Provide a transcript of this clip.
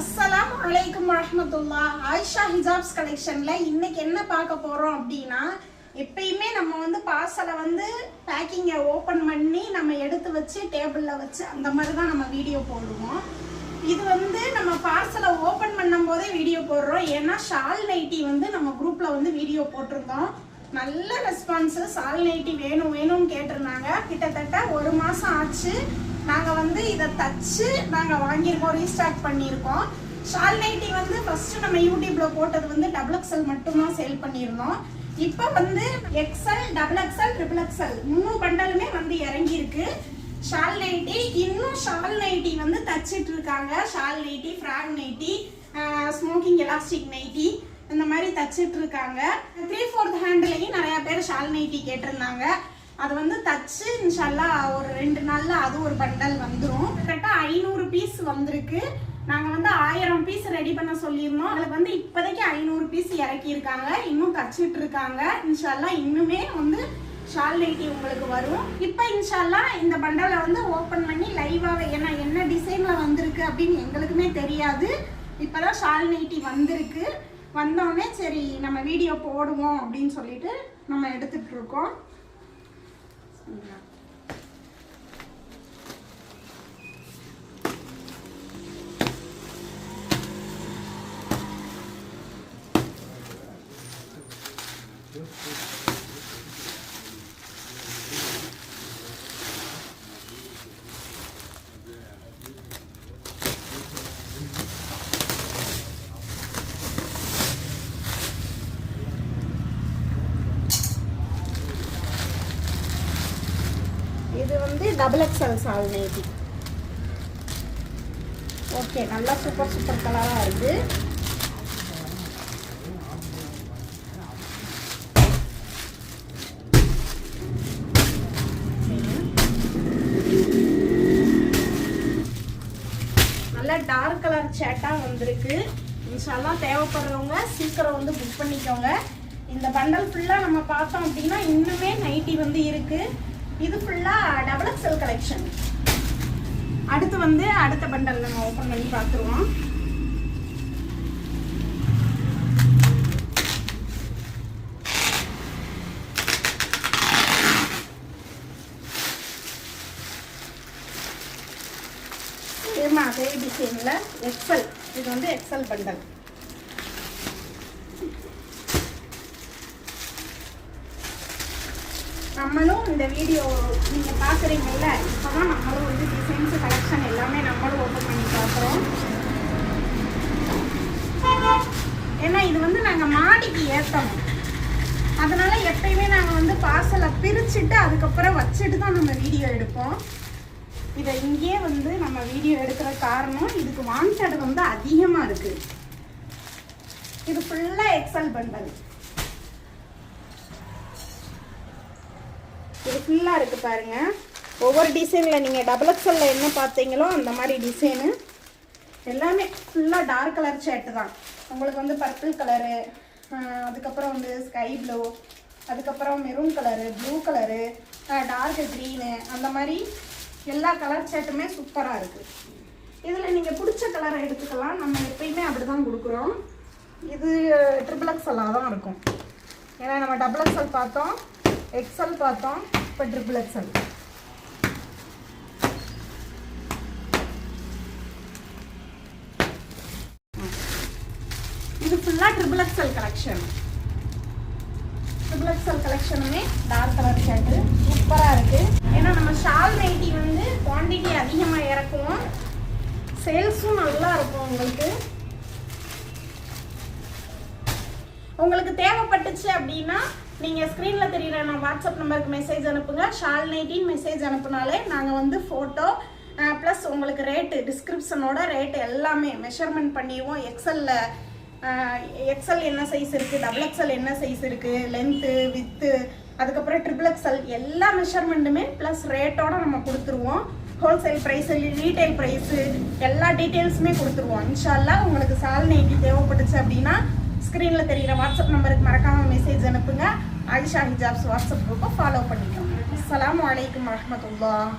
அஸ்ஸலாமு அலைக்கும் வரஹ்மத்துல்லாஹ். ஆயிஷா ஹிஜாப்ஸ் கலெக்ஷன்ல இன்னைக்கு என்ன பார்க்க போறோம் அப்படின்னா, எப்பயுமே நம்ம வந்து பார்சலை வந்து பேக்கிங்கை ஓப்பன் பண்ணி நம்ம எடுத்து வச்சு டேபிள்ல வச்சு அந்த மாதிரி தான் நம்ம வீடியோ போடுவோம். இது வந்து நம்ம பார்சலை ஓப்பன் பண்ணும் போதே வீடியோ போடுறோம். ஏன்னா ஷால் நைட்டி வந்து நம்ம குரூப்ல வந்து வீடியோ போட்டிருந்தோம். நல்ல ரெஸ்பான்ஸு. ஷால் நைட்டி வேணும்னு கேட்டிருந்தாங்க. கிட்டத்தட்ட 1 மாதம் ஆச்சு. நாங்கள் வந்து இதை தச்சு நாங்கள் வாங்கியிருக்கோம், ரீஸ்டாக் பண்ணியிருக்கோம். ஷால் நைட்டி வந்து ஃபஸ்ட்டு நம்ம யூடியூப்பில் போட்டது வந்து XXL மட்டும்தான் சேல் பண்ணியிருந்தோம். இப்போ வந்து XL, XXL, XXL 3 பண்டலுமே வந்து இறங்கியிருக்கு. ஷால் நைட்டி இன்னும் ஷால் நைட்டி வந்து தச்சிட்டு இருக்காங்க. Shawl nighty, frock nighty, smocking elastic nighty இந்த மாதிரி தச்சிட்டு இருக்காங்க. 3/4 ஹேண்ட்லையும் நிறையா பேர் ஷால் நைட்டி கேட்டிருந்தாங்க. அது வந்து தச்சு இன்ஷால்லா ஒரு 2 நாள்ல அது ஒரு பண்டல் வந்துடும். கரெக்டாக 500 பீஸ் வந்திருக்கு. நாங்கள் வந்து 1000 பீஸ் ரெடி பண்ண சொல்லியிருந்தோம். அதில் வந்து இப்போதைக்கு 500 பீஸ் இறக்கியிருக்காங்க. இன்னும் தச்சிட்டு இருக்காங்க. இன்ஷால்லா இன்னுமே வந்து ஷால் நைட்டி உங்களுக்கு வரும். இப்போ இன்ஷால்லா இந்த பண்டலை வந்து ஓப்பன் பண்ணி லைவாக, ஏன்னா என்ன டிசைனில் வந்திருக்கு அப்படின்னு எங்களுக்குமே தெரியாது. இப்போதான் ஷால் நைட்டி வந்திருக்கு. வந்தோடனே சரி நம்ம வீடியோ போடுவோம் அப்படின்னு சொல்லிட்டு நம்ம எடுத்துட்டு இருக்கோம். இது வந்து XXL ஷால் நைட்டி. ஓகே, நல்லா சூப்பர் கலராக இருக்கு. நல்ல டார்க் கலர் சேட்டா வந்திருக்கு. இன்ஷால்லா தேவைப்படுறவங்க சீக்கிரம் வந்து புக் பண்ணிக்கோங்க. இந்த பண்டல் ஃபுல்லாக நம்ம பார்த்தோம் அப்படின்னா இன்னுமே நைட்டி வந்து இருக்கு. இது ஃபுல்லாக XXL கலெக்ஷன். அடுத்து வந்து அடுத்த பண்டல் நம்ம ஓப்பன் பண்ணி பார்த்துருவோம். அதே டிசைனில் XL. இது வந்து XL பண்டல். நம்மளும் இந்த வீடியோ நீங்கள் பார்க்குறீங்கல்ல, இப்போ தான் நம்மளும் வந்து டிசைன்ஸு கலெக்ஷன் எல்லாமே நம்மளும் ஓப்பன் பண்ணி பார்க்குறோம். ஏன்னா இது வந்து நாங்கள் மாடிக்கு ஏற்றணும். அதனால் எப்பயுமே நாங்கள் வந்து பார்சலை பிரிச்சுட்டு அதுக்கப்புறம் வச்சுட்டு தான் நம்ம வீடியோ எடுப்போம். இதை இங்கேயே வந்து நம்ம வீடியோ எடுக்கிற காரணம் இதுக்கு வாண்டட் வந்து அதிகமாக இருக்குது. இது ஃபுல்லாக XL பண்டல். இது ஃபுல்லாக இருக்குது பாருங்கள். ஒவ்வொரு டிசைனில் நீங்கள் XXL என்ன பார்த்தீங்களோ அந்த மாதிரி டிசைனு எல்லாமே ஃபுல்லாக டார்க் கலர் ஷர்ட்டு தான். உங்களுக்கு வந்து பர்பிள் கலரு, அதுக்கப்புறம் வந்து ஸ்கை ப்ளூ, அதுக்கப்புறம் maroon colour, blue colour, dark green, அந்த மாதிரி எல்லா கலர் ஷர்ட்டுமே சூப்பராக இருக்குது. இதில் நீங்கள் பிடிச்ச கலரை எடுத்துக்கலாம். நம்ம எப்பயுமே அப்படி தான் கொடுக்குறோம். இது XXL தான் இருக்கும். ஏன்னா நம்ம XXL பார்த்தோம், XL பார்த்தோம், இப்போ XXL. இது ஃபுல்லாக XXL கலெக்ஷன். XXL கலெக்ஷனுமே டார்க் கலர் ஷர்ட்டு சூப்பராக இருக்குது. ஏன்னா நம்ம ஷால் நைட்டி வந்து குவான்டிட்டி அதிகமாக இறக்குவோம். சேல்ஸும் நல்லா இருக்கும். உங்களுக்கு தேவைப்பட்டுச்சு அப்படின்னா நீங்கள் ஸ்க்ரீனில் தெரியுற நான் வாட்ஸ்அப் நம்பருக்கு மெசேஜ் அனுப்புங்க. ஷால் நைட்டின்னு மெசேஜ் அனுப்புனாலே நாங்கள் வந்து ஃபோட்டோ ப்ளஸ் உங்களுக்கு ரேட்டு, டிஸ்கிரிப்ஷனோட ரேட்டு எல்லாமே மெஷர்மெண்ட் பண்ணிடுவோம். XL என்ன சைஸ் இருக்குது, XXL என்ன சைஸ் இருக்குது, லென்த்து, வித்து, அதுக்கப்புறம் XXL எல்லா மெஷர்மெண்ட்டுமே ப்ளஸ் ரேட்டோட நம்ம கொடுத்துருவோம். ஹோல்சேல் ப்ரைஸு, ரீட்டைல் ப்ரைஸு எல்லா டீட்டெயில்ஸுமே கொடுத்துருவோம். இன்ஷால்லா உங்களுக்கு ஷால் நைட்டி தேவைப்பட்டுச்சு அப்படின்னா ஸ்க்ரீனில் தெரிகிற வாட்ஸ்அப் நம்பருக்கு மறக்காமல் மெசேஜ் அனுப்புங்க. ஆயிஷா ஹிஜாப்ஸ் வாட்ஸ்அப் குரூப்பை ஃபாலோ பண்ணிக்கோங்க. அஸ்ஸலாமு அலைக்கும் வரஹ்மத்துல்லாஹ்.